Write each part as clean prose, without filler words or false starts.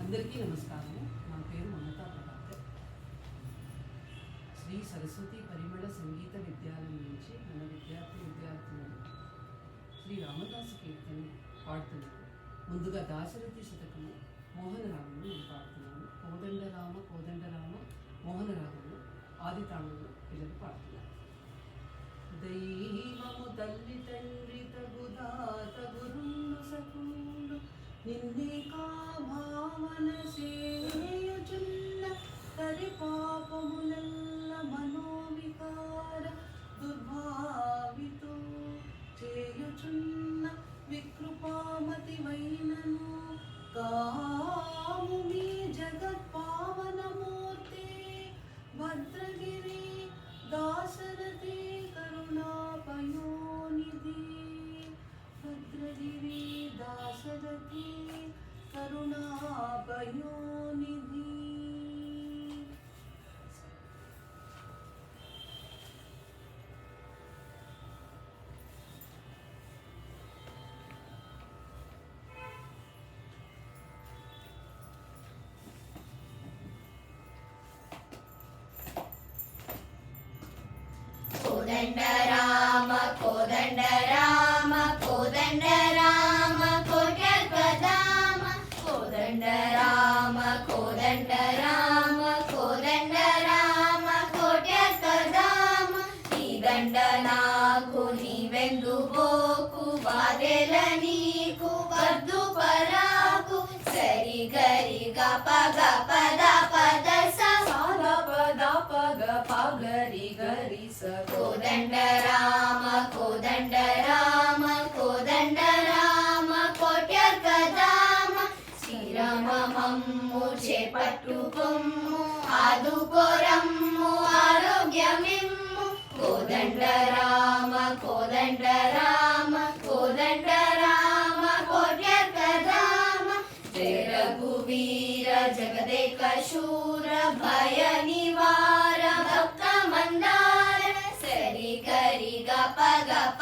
అందరికీ నమస్కారం. నా పేరు మమతా ప్రభాకర్. శ్రీ సరస్వతి పరిమళ సంగీత విద్యాలయం నుంచి మన విద్యార్థులు శ్రీ రామదాసు కీర్తన పాడుతున్నారు. ముందుగా దాశరథి శతకము మోహనరాగంలో నేను పాడుతున్నాను. కోదండరామ కోదండరామ మోహనరాగంలో ఆది తాండవులు పిల్లలు పాడుతున్నారు. దైవము తల్లి తండ్రి తగుదాత గురుండు సకులు నిన్నే భావన సేయుచున్న తరి పాపములెల్ల మనోవికార దుర్భావితో చేయుచున్న వికృపామతి వైనను కాము మీ జగత్పావనమూర్తి భద్రగిరి దాశరథి కరుణాపయోనిధి భద్రగిరి దాశరథి కరుణాపయోనిధి. కోదండ రామ కోదండ రామ కోదండ రామ కోటకదామ కోదండ రామ కోదండ రామ కోదండ రామ కోటకదామ ఈ దండ నాకు నీవెందు బోకు వాదెల నీకు వద్దు పరాకు సరి గరి గప గప పద సాద పద పగ పగరి గరి కోదండ రామ కోదండ రామ కోదండ రామ కోట్యకదామ శ్రీరామమమ్ము చేపట్టుకొమ్ము ఆదుకోరమ్ము ఆరోగ్యమిమ్ము కోదండ రామ కోదండ రామ కోదండ రామ కోట్యకదామ జయ రఘువీర జగదేక శూర భయ నివార భక్త మందార సరి గరి గప గప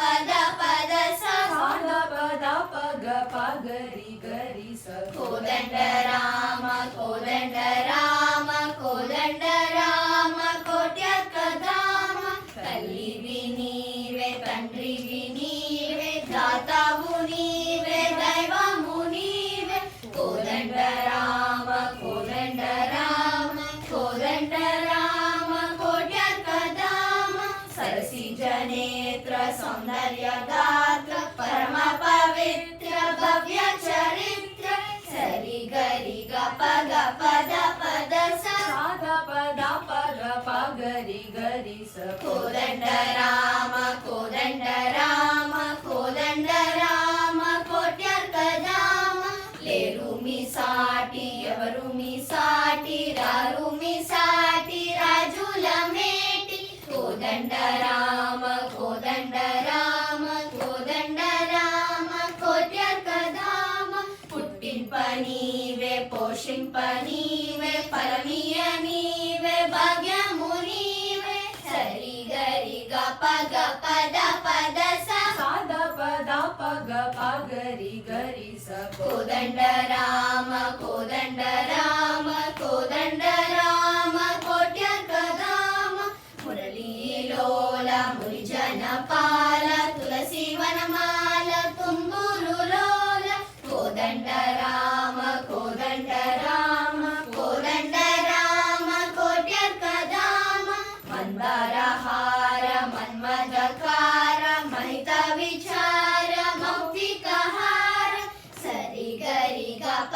పద సాద పద పగ పగరి గరి కోదండ రామ కోదండ రామ కోదండ రామ కోట్యకదామ తల్లివి నీవే తండ్రివి నీవే దాతావు నీవే దైవము నీవే కోదండ రామ కోదండ రామ కోదండ రామ కోట్యకదామ సరసి జనేత్ర సౌందర్య గాత్ర పరమ పవిత్ర భవ్య చరిత్ర సరి గరి గప పద సాద పద పగ పగరి గరి కోదండ రామ కోదండ రామ కోదండ రామ కోట్యకదామ లేరు మీ సాటి ఎవరు మీ సాటి రారు మీ సాటి రాజుల మేటి కోదండ రామ కోదండ రామ కోదండ రామ కోట్యకదామ పుట్టింప నీవే పోషింప నీవే పరమీయ నీవే భాగ్యము నీవే సరి గరి గప పద సాద పద పగ పగరి గరి కోదండ రామ కోదండ రామ కోదండ రామ కోట్యకదామ మురళీలోల మురిజన పాల తులసి వనమాల తుంబురు లోల కోదండ రామ కోదండ రామ కోదండ రామ కోట్యకదామ మందారహార మన్మదకార మహిత విచార మౌక్తికహార సరి గరి గప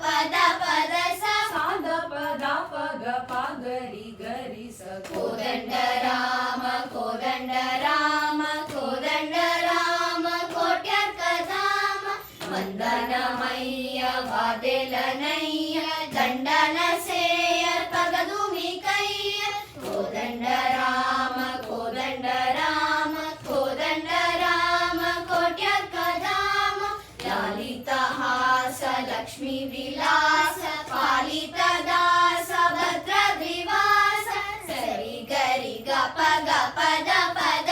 పద సాద పద పగ పగరి గరి కోదండ రామ కోదండ రామ కోదండ రామ కోట్యకదామ వందనమయ్య వాదెలనయ్య దండన సేయ పగదు మీకయ్య కోదండ రామ కోదండ రామ కోదండ రామ కోట్యకదామ లాలిత హాస లక్ష్మీ విలాస పాలిత దాస భద్ర ద్వివాస సరి గరి గప పద